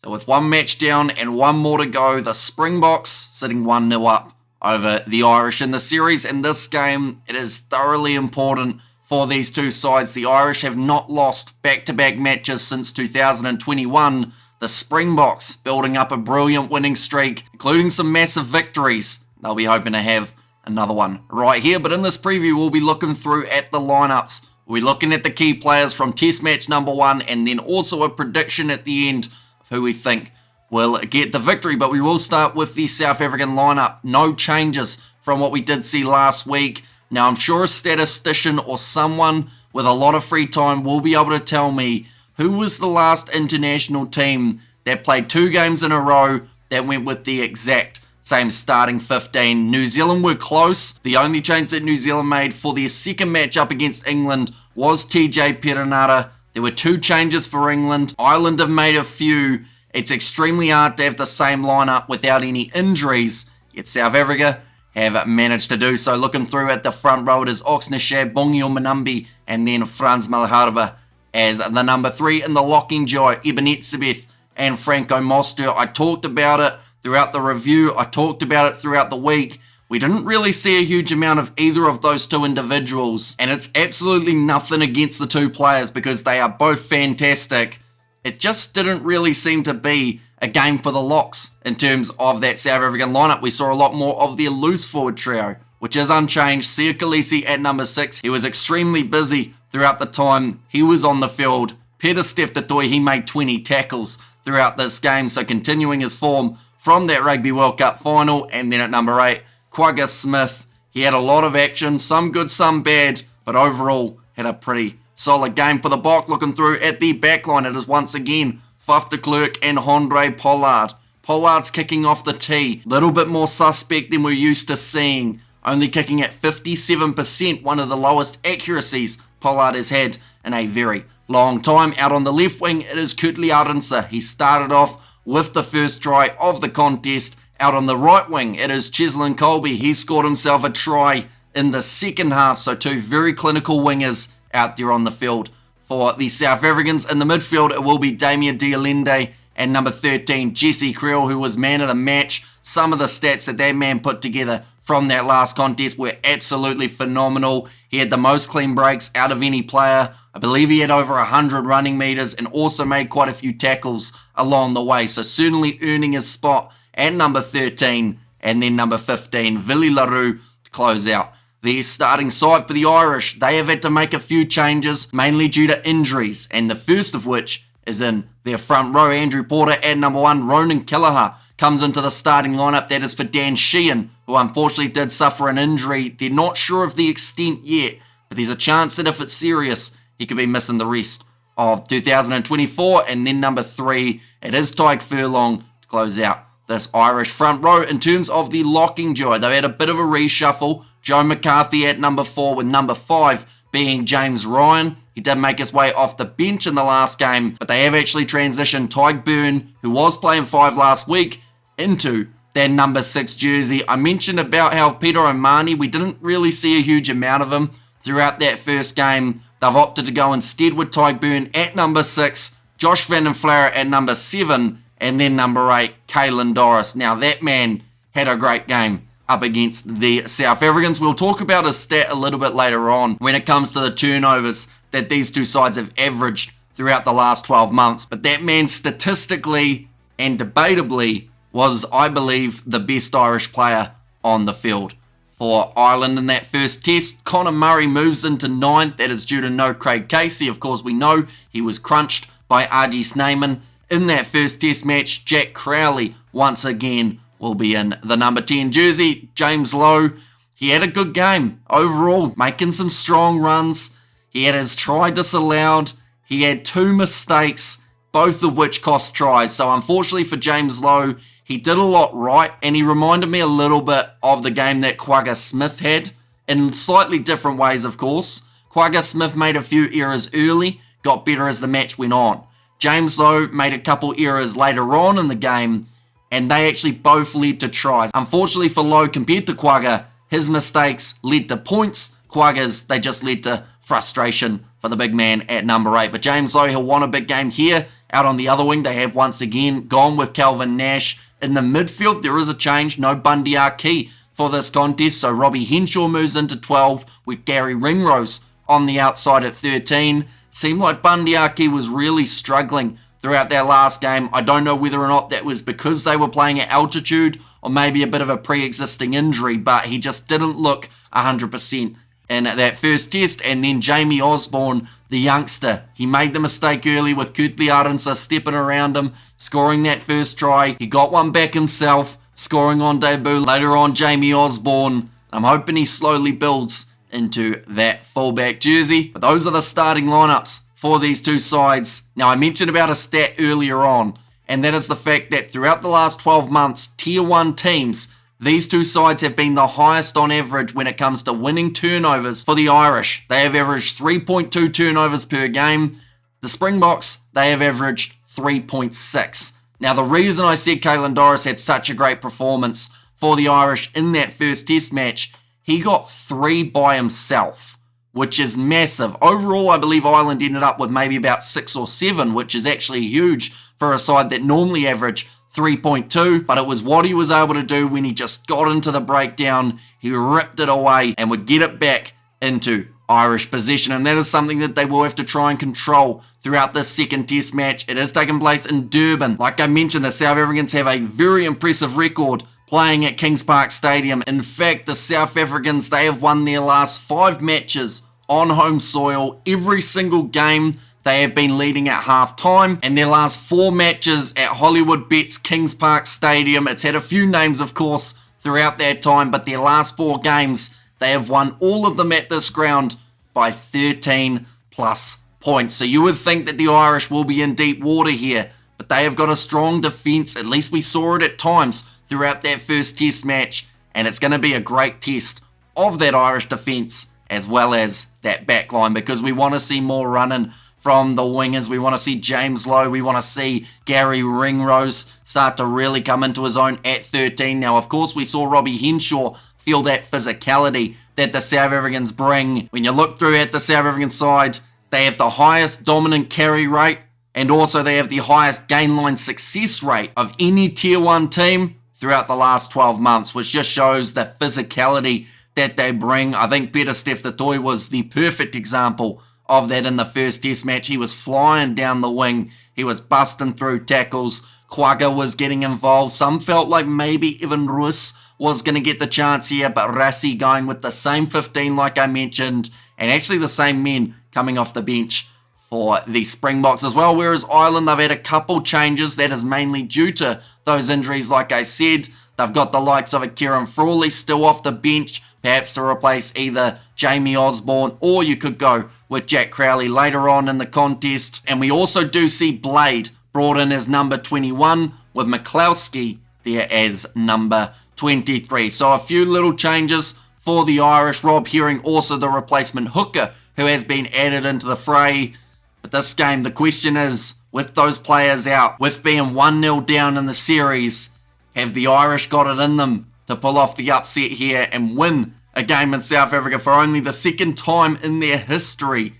that with one match down and one more to go, the Springboks sitting 1-0 up over the Irish in the series. In this game, it is thoroughly important for these two sides. The Irish have not lost back-to-back matches since 2021. The Springboks building up a brilliant winning streak, including some massive victories. They'll be hoping to have another one right here. But in this preview, we'll be looking through at the lineups. We'll be looking at the key players from Test match number 1, and then also a prediction at the end of who we think will get the victory. But we will start with the South African lineup. No changes from what we did see last week. Now, I'm sure a statistician or someone with a lot of free time will be able to tell me who was the last international team that played 2 games in a row that went with the exact same starting 15. New Zealand were close. The only change that New Zealand made for their second match up against England was TJ Perenara. There were 2 changes for England. Ireland have made a few. It's extremely hard to have the same lineup without any injuries, yet South Africa have managed to do so. Looking through at the front row, it is Oxnashad, Bongio Manambi, and then Franz Malherbe as the number 3 in the locking duo, Eben Etzebeth and Franco Mostert. I talked about it throughout the review. I talked about it throughout the week. We didn't really see a huge amount of either of those 2 individuals, and it's absolutely nothing against the 2 players because they are both fantastic. It just didn't really seem to be a game for the locks in terms of that South African lineup. We saw a lot more of their loose forward trio, which is unchanged. Sia Kolisi at number 6. He was extremely busy throughout the time he was on the field. Peter Steph-Toy, he made 20 tackles throughout this game, so continuing his form from that Rugby World Cup final. And then at number 8, Quagga Smith. He had a lot of action, some good, some bad, but overall had a pretty solid game for the Bok. Looking through at the backline, it is once again Faf de Klerk and Handré Pollard. Pollard's kicking off the tee. Little bit more suspect than we're used to seeing. Only kicking at 57%, one of the lowest accuracies Pollard has had in a very long time. Out on the left wing, it is Kurtley Arendse. He started off with the first try of the contest. Out on the right wing, it is Cheslin Colby. He scored himself a try in the second half. So 2 very clinical wingers out there on the field for the South Africans. In the midfield, it will be Damien Dialende and number 13, Jesse Kriel, who was man of the match. Some of the stats that man put together from that last contest were absolutely phenomenal. He had the most clean breaks out of any player. I believe he had over 100 running meters and also made quite a few tackles along the way. So certainly earning his spot at number 13, and then number 15, Willie LaRue, to close out the starting side for the Irish. They have had to make a few changes, mainly due to injuries, and the first of which is in their front row. Andrew Porter at number 1, Ronan Kelleher comes into the starting lineup. That is for Dan Sheehan, who unfortunately did suffer an injury. They're not sure of the extent yet, but there's a chance that if it's serious, he could be missing the rest of 2024. And then number 3, it is Tyke Furlong to close out this Irish front row. In terms of the locking duo, they had a bit of a reshuffle. Joe McCarthy at number 4, with number 5 being James Ryan. He did make his way off the bench in the last game, but they have actually transitioned Tyke Byrne, who was playing 5 last week, into their number 6 jersey. I mentioned about how Peter O'Mahony, we didn't really see a huge amount of him throughout that first game. They've opted to go instead with Tyke Byrne at number 6, Josh Van den Flower at number 7, and then number 8, Caelan Doris. Now that man had a great game up against the South Africans. We'll talk about his stat a little bit later on when it comes to the turnovers that these two sides have averaged throughout the last 12 months. But that man statistically and debatably was, I believe, the best Irish player on the field for Ireland in that first test. Conor Murray moves into 9th. That is due to no Craig Casey. Of course, we know he was crunched by R.G. Snyman in that first test match. Jack Crowley, once again, will be in the number 10 jersey. James Lowe, he had a good game overall, making some strong runs. He had his try disallowed. He had 2 mistakes, both of which cost tries. So unfortunately for James Lowe, he did a lot right, and he reminded me a little bit of the game that Quagga Smith had, in slightly different ways, of course. Quagga Smith made a few errors early, got better as the match went on. James Lowe made a couple errors later on in the game, and they actually both led to tries. Unfortunately for Lowe, compared to Quagga, his mistakes led to points. Quagga's, they just led to frustration for the big man at number 8. But James Lowe, he'll want a big game here out on the other wing. They have once again gone with Calvin Nash. In the midfield, there is a change. No Bundy Aki for this contest. So Robbie Henshaw moves into 12 with Gary Ringrose on the outside at 13. Seemed like Bundy Aki was really struggling throughout their last game. I don't know whether or not that was because they were playing at altitude or maybe a bit of a pre-existing injury, but he just didn't look 100% in that first test. And then Jamie Osborne, the youngster, he made the mistake early with Kurtley Arendse stepping around him, scoring that first try. He got one back himself, scoring on debut. Later on, Jamie Osborne, I'm hoping he slowly builds into that fullback jersey. But those are the starting lineups for these two sides. Now, I mentioned about a stat earlier on, and that is the fact that throughout the last 12 months, Tier 1 teams, these two sides have been the highest on average when it comes to winning turnovers for the Irish. They have averaged 3.2 turnovers per game. The Springboks, they have averaged 3.6. Now, the reason I said Caelan Doris had such a great performance for the Irish in that first test match, he got 3 by himself, which is massive. Overall, I believe Ireland ended up with maybe about 6 or 7, which is actually huge for a side that normally average 3.2, but it was what he was able to do when he just got into the breakdown. He ripped it away and would get it back into Irish possession, and that is something that they will have to try and control throughout this second test match. It is taking place in Durban. Like I mentioned, the South Africans have a very impressive record playing at Kings Park Stadium. In fact, the South Africans, they have won their last 5 matches on home soil. Every single game they have been leading at half-time, and their last 4 matches at Hollywood Bets Kings Park Stadium, it's had a few names, of course, throughout that time, but their last 4 games, they have won all of them at this ground by 13 plus points. So you would think that the Irish will be in deep water here, but they have got a strong defence. At least we saw it at times throughout that first test match, and it's going to be a great test of that Irish defence as well as that back line, because we want to see more running from the wingers. We want to see James Lowe. We want to see Gary Ringrose start to really come into his own at 13. Now, of course, we saw Robbie Henshaw feel that physicality that the South Africans bring. When you look through at the South African side, they have the highest dominant carry rate, and also they have the highest gain line success rate of any Tier 1 team throughout the last 12 months, which just shows the physicality that they bring. I think Peter Steph Toy was the perfect example of that in the first test match. He was flying down the wing. He was busting through tackles. Quagga was getting involved. Some felt like maybe Evan Roos was going to get the chance here, but Rassie going with the same 15 like I mentioned, and actually the same men coming off the bench for the Springboks as well. Whereas Ireland, they've had a couple changes. That is mainly due to those injuries like I said. They've got the likes of a Kieran Frawley still off the bench, perhaps to replace either Jamie Osborne, or you could go with Jack Crowley later on in the contest. And we also do see Blade brought in as number 21, with McCloskey there as number 23. So a few little changes for the Irish. Rob Herring also the replacement hooker who has been added into the fray. But this game, the question is, with those players out, with being 1-0 down in the series, have the Irish got it in them to pull off the upset here and win a game in South Africa for only the second time in their history?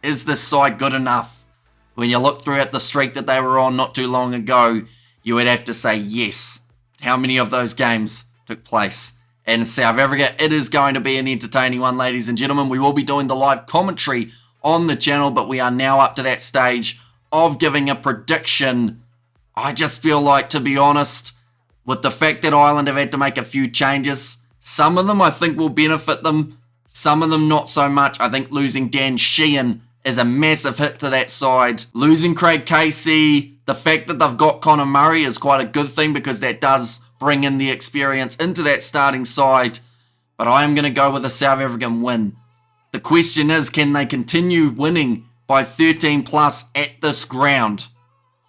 Is this side good enough? When you look through at the streak that they were on not too long ago, you would have to say yes. How many of those games took place in South Africa? It is going to be an entertaining one, ladies and gentlemen. We will be doing the live commentary on the channel, but we are now up to that stage of giving a prediction. I just feel like, to be honest, with the fact that Ireland have had to make a few changes, some of them I think will benefit them, some of them not so much. I think losing Dan Sheehan is a massive hit to that side. Losing Craig Casey, the fact that they've got Conor Murray is quite a good thing, because that does bring in the experience into that starting side. But I am going to go with a South African win. The question is, can they continue winning by 13 plus at this ground?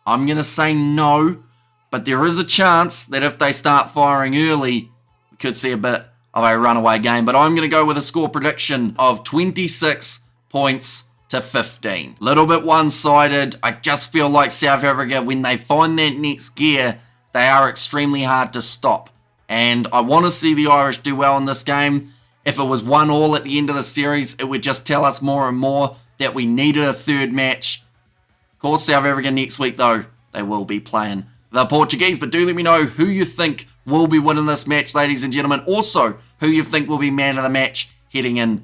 I'm going to say no, but there is a chance that if they start firing early, we could see a bit of a runaway game. But I'm going to go with a score prediction of 26 points to 15. Little bit one-sided. I just feel like South Africa, when they find that next gear, they are extremely hard to stop. And I want to see the Irish do well in this game. If it was 1-1 at the end of the series, it would just tell us more and more that we needed a third match. course, South Africa next week, though, they will be playing the Portuguese. But do let me know who you think will be winning this match, ladies and gentlemen. Also, who you think will be man of the match heading into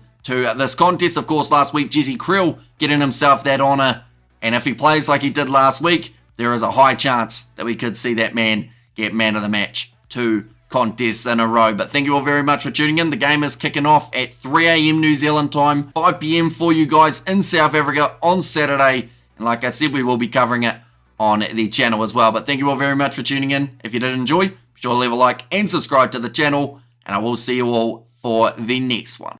this contest. Of course, last week, Jesse Krill getting himself that honour. And if he plays like he did last week, there is a high chance that we could see that man get man of the match 2 contests in a row. But thank you all very much for tuning in. The game is kicking off at 3 a.m. New Zealand time, 5 p.m. for you guys in South Africa on Saturday. And like I said, we will be covering it on the channel as well. But thank you all very much for tuning in. If you did enjoy, be sure to leave a like and subscribe to the channel. And I will see you all for the next one.